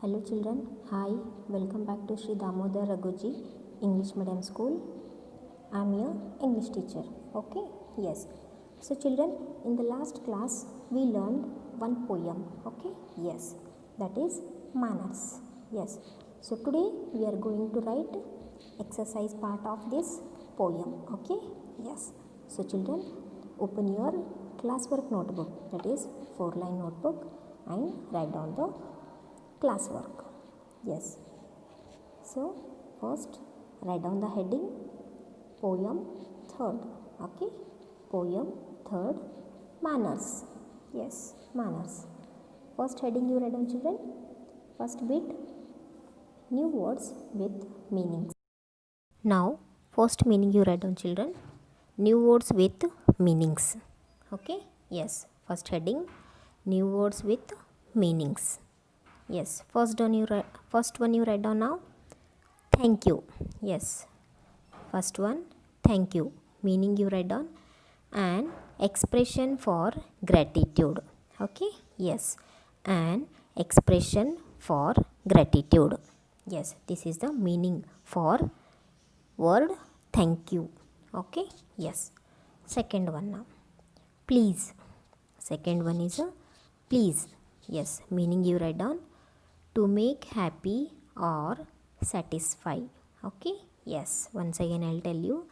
Hello children, hi, welcome back to Sri Damodar Raghuji English Medium School. I am your English teacher. Okay, yes. So children, in the last class we learned one poem. Okay, yes, that is manners. Yes. So today we are going to write exercise part of this poem. Okay, yes. So children, open your classwork notebook, that is 4-line notebook, and write down the classwork. Yes. So first write down the heading poem third. Okay. Poem third, manners. Yes, manners. First heading you write down children. First bit, new words with meanings. Now first meaning you write down children. New words with meanings. Okay. Yes. First heading, new words with meanings. Yes, first one you write down now. Thank you. Yes, first one, thank you. Meaning you write down an expression for gratitude. Okay, yes, an expression for gratitude. Yes, this is the meaning for word thank you. Okay, yes. Second one now, please. Second one is a please. Yes, meaning you write down to make happy or satisfy. Okay, yes, once again I'll tell you,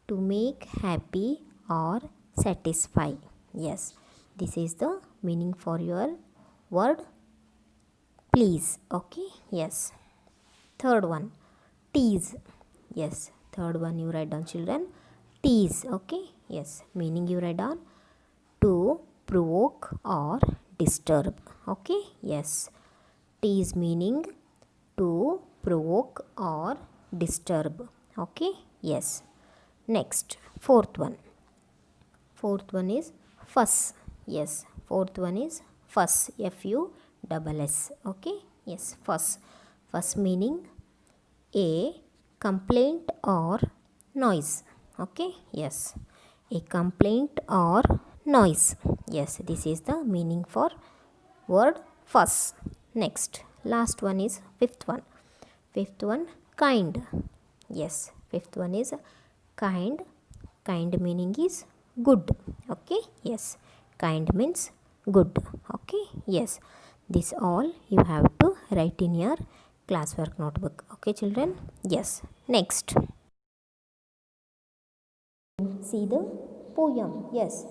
to make happy or satisfy. Yes, this is the meaning for your word please. Okay, yes. Third one, tease. Yes, third one you write down children, tease. Okay, yes, meaning you write down to provoke or disturb. Okay, yes, tease meaning to provoke or disturb. Okay, yes. Next, fourth one. Fourth one is fuss. Yes, fourth one is fuss. Fuss. Okay, yes, fuss. Fuss meaning a complaint or noise. Okay, yes, a complaint or noise. Yes, this is the meaning for word fuss. Next, last one is fifth one. Fifth one, kind. Yes, fifth one is kind. Kind meaning is good. Okay, yes, kind means good. Okay, yes, this all you have to write in your classwork notebook. Okay children, yes. Next, see the poem. Yes,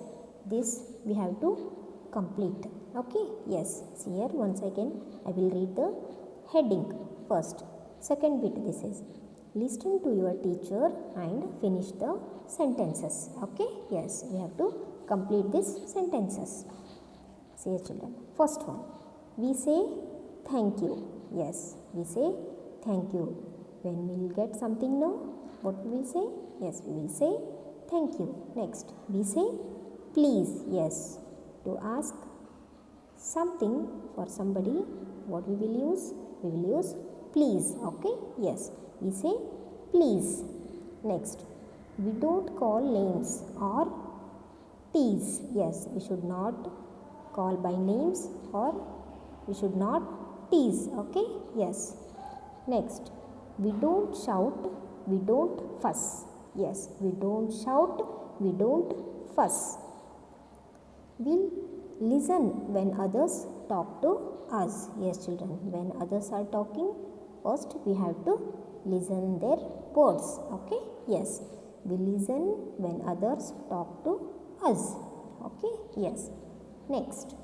this we have to complete. Okay, yes, see here once again I will read the heading first. Second bit, this is listen to your teacher and finish the sentences. Okay, yes, we have to complete these sentences. See here children, first one, we say thank you. Yes, we say thank you. When we will get something now, what we will say? Yes, we will say thank you. Next, we say please. Yes, to ask something for somebody, what we will use? We will use please. Okay, yes, we say please. Next, we don't call names or tease. Yes, we should not call by names or we should not tease. Okay, yes. Next, we don't shout, we don't fuss. Yes, we don't shout, we don't fuss. We'll listen when others talk to us. Yes children, when others are talking, first we have to listen their words. Okay, yes, we listen when others talk to us. Okay, yes. Next,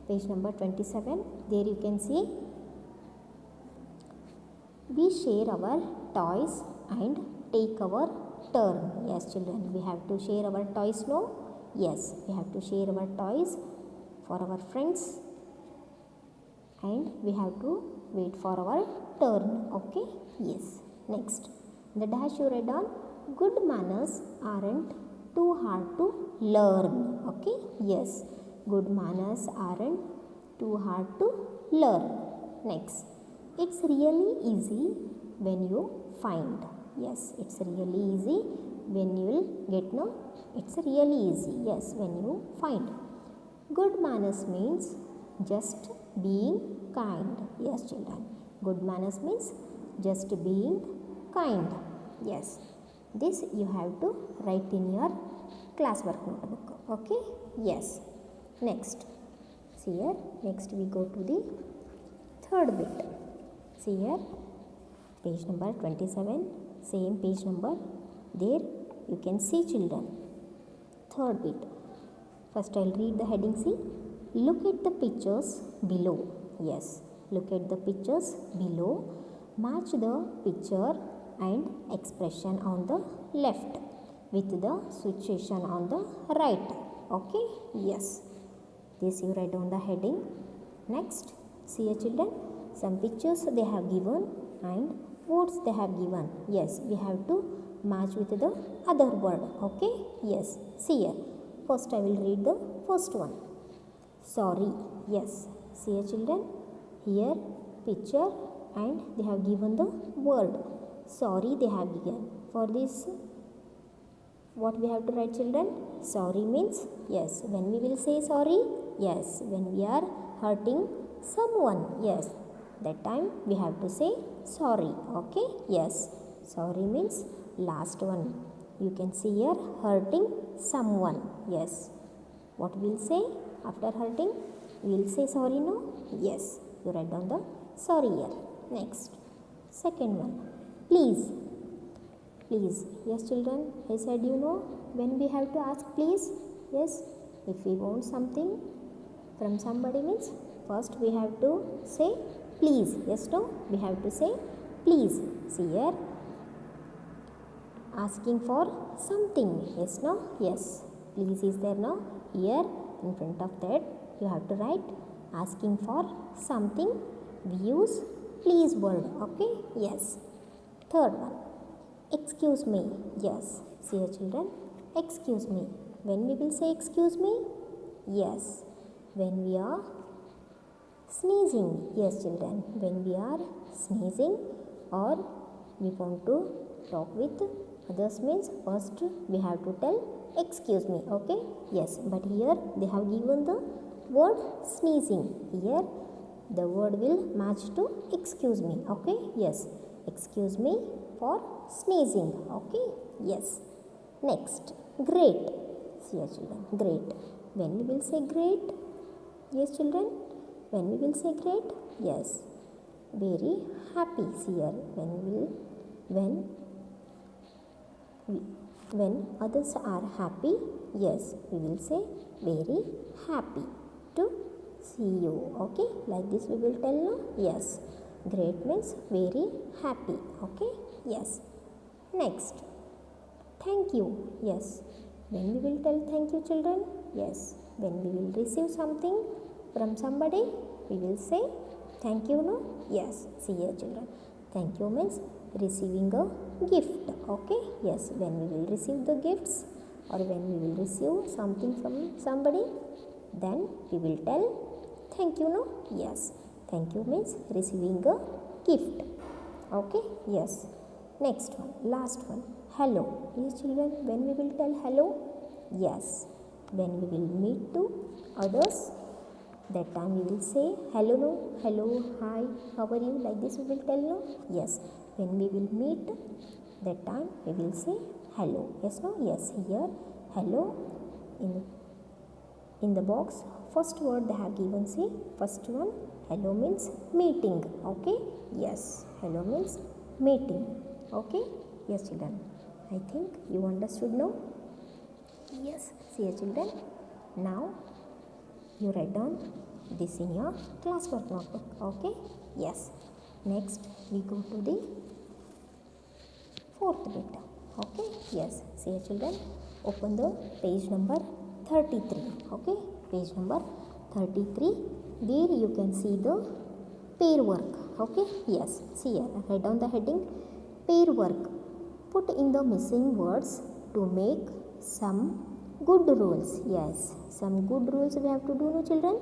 page number 27, there you can see we share our toys and take our turn. Yes children, we have to share our toys now. Yes, we have to share our toys for our friends and we have to wait for our turn. Okay, yes. Next, the dash you read on, good manners aren't too hard to learn. Okay, yes, good manners aren't too hard to learn. Next, it's really easy when you find. Yes, it's really easy when you will get no. It's really easy. Yes, when you find. Good manners means just being kind. Yes, children. Good manners means just being kind. Yes. This you have to write in your classwork notebook. Okay? Yes. Next. See here. Next we go to the third bit. See here. Page number 27. Same page number. There you can see, children. Third bit. First I'll read the heading. See. Look at the pictures below. Yes. Look at the pictures below. Match the picture and expression on the left with the situation on the right. Okay? Yes. This you write down the heading. Next, see here, children, some pictures they have given and words they have given. Yes, we have to match with the other word. Okay? Yes. See here. First I will read the first one. Sorry. Yes. See here, children. Here picture and they have given the word. Sorry they have given. For this, what we have to write, children? Sorry means, yes, when we will say sorry? Yes, when we are hurting someone. Yes, that time we have to say sorry. Okay? Yes. Sorry means last one. You can see here hurting someone. Yes. What we will say after hurting? We will say sorry, no? Yes. You write down the sorry here. Next. Second one. Please. Please. Yes, children. I said when we have to ask please. Yes. If we want something from somebody means first we have to say please. Yes, no? We have to say please. See here. Asking for something. Yes, no? Yes. Please is there, no? Here in front of that you have to write asking for something. We use please word. Okay? Yes. Third one. Excuse me. Yes. See here, children. Excuse me. When we will say excuse me? Yes. When we are sneezing. Yes, children. When we are sneezing or we want to talk with others means first we have to tell excuse me. Okay? Yes. But here they have given the word sneezing. Here the word will match to excuse me. Okay? Yes. Excuse me for sneezing. Okay? Yes. Next. Great. See here, children. Great. When we will say great? Yes, children. When we will say great? Yes. Very happy. See here. When others are happy, yes, we will say very happy to see you. Okay? Like this we will tell now. Yes. Great means very happy. Okay? Yes. Next. Thank you. Yes. When we will tell thank you, children? Yes. When we will receive something from somebody, we will say thank you, no? Yes. See here, children. Thank you means receiving a gift. Okay? Yes. When we will receive the gifts or when we will receive something from somebody, then we will tell thank you, no? Yes. Thank you means receiving a gift. Okay? Yes. Next one. Last one. Hello. Yes, children. When we will tell hello? Yes. When we will meet to others, that time we will say hello, no? Hello, hi, how are you? Like this we will tell, no? Yes. When we will meet, that time we will say hello. Yes, no? Yes. Here, hello. In the box, first word they have given, see, first one, hello means meeting. Okay? Yes. Hello means meeting. Okay? Yes, children. I think you understood now. Yes. See here, children. Now you write down this in your classwork notebook. Okay? Yes. Next we go to the fourth bit. Okay? Yes. See here, children. Open the page number 33. Okay? Page number 33. There you can see the pair work. Okay? Yes. See here. Write down the heading pair work. Put in the missing words to make some good rules. Yes. Some good rules we have to do, no, children?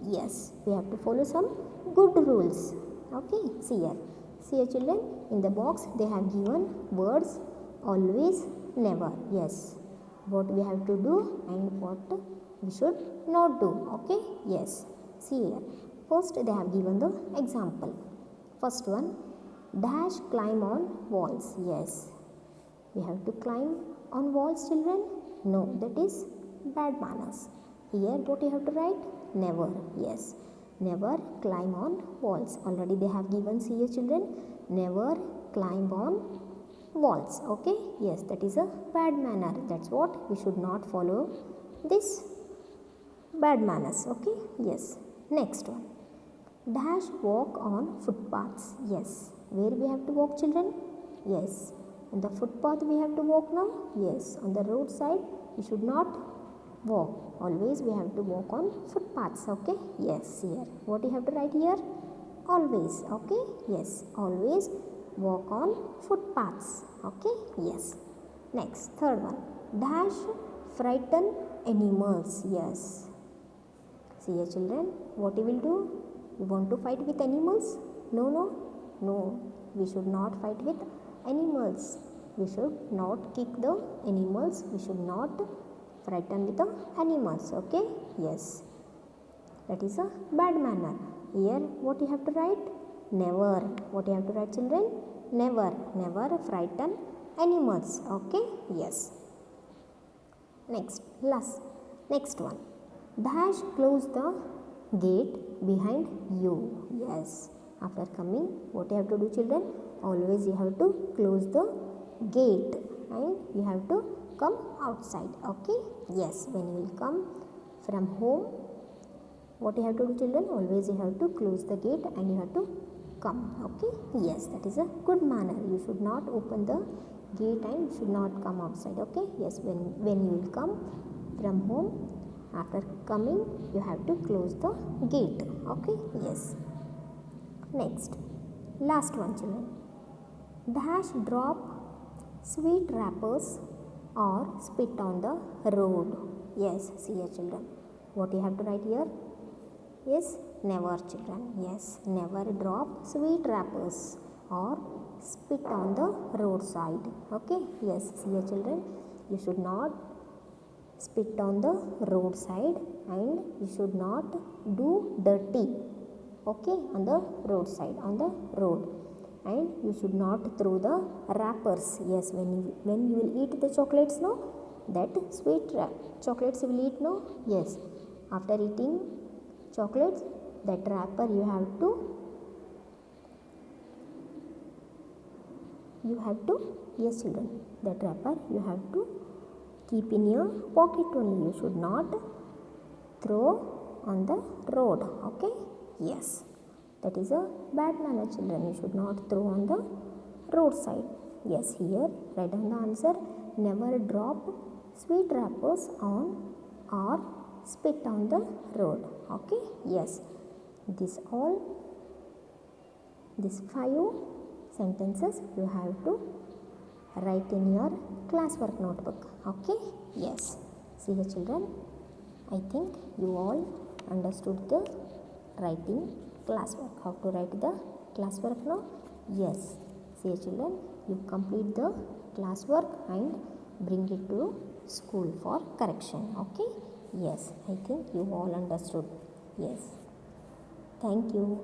Yes. We have to follow some good rules. Okay? See here. See here, children. In the box they have given words always, never. Yes. What we have to do and what we should not do. Okay? Yes. See here. First they have given the example. First one, dash climb on walls. Yes, we have to climb on walls, children? No, that is bad manners. Here what you have to write? Never. Yes, never climb on walls. Already they have given, see here children, never climb on walls. Okay, yes, that is a bad manner. That's what we should not follow this bad manners. Okay, yes. Next one, dash walk on footpaths. Yes, where we have to walk, children? Yes, on the footpath we have to walk now. Yes, on the roadside we should not walk. Always we have to walk on footpaths. Okay, yes. Here what you have to write here? Always. Okay, yes, always walk on footpaths. Okay, yes. Next, third one, dash frighten animals. Yes, see here children, what you will do? You want to fight with animals? No, no, no, we should not fight with animals. We should not kick the animals. We should not frighten with the animals. Okay, yes, that is a bad manner. Here what you have to write? Never. What you have to write, children? Never, never frighten animals. Okay, yes. Next one, dash close the gate behind you. Yes, after coming what you have to do, children? Always you have to close the gate and you have to come outside. Okay, yes, when you will come from home, what you have to do, children? Always you have to close the gate and you have to come. Okay, yes, that is a good manner. You should not open the gate and you should not come outside. Okay, yes, when you will come from home, after coming you have to close the gate. Okay, yes. Next, last one, children, dash drop sweet wrappers or spit on the road. Yes, see here children, what you have to write here? Yes, never, children. Yes, never drop sweet wrappers or spit on the roadside. Okay, yes, see here children, you should not spit on the roadside and you should not do dirty, okay, on the roadside, on the road. And you should not throw the wrappers. Yes, when you will eat the chocolates, no, that sweet chocolates you will eat, no. Yes, after eating chocolates, that wrapper you have to yes children, that wrapper you have to keep in your pocket only. You should not throw on the road. Okay, yes, that is a bad manner, children. You should not throw on the roadside. Yes, here write down the answer. Never drop sweet wrappers on or spit on the road. Okay, yes, these 5 sentences you have to write in your classwork notebook. Okay, yes, see here children, I think you all understood the writing classwork, how to write the classwork now. Yes, see here children, you complete the classwork and bring it to school for correction. Okay, yes, I think you all understood. Yes, thank you.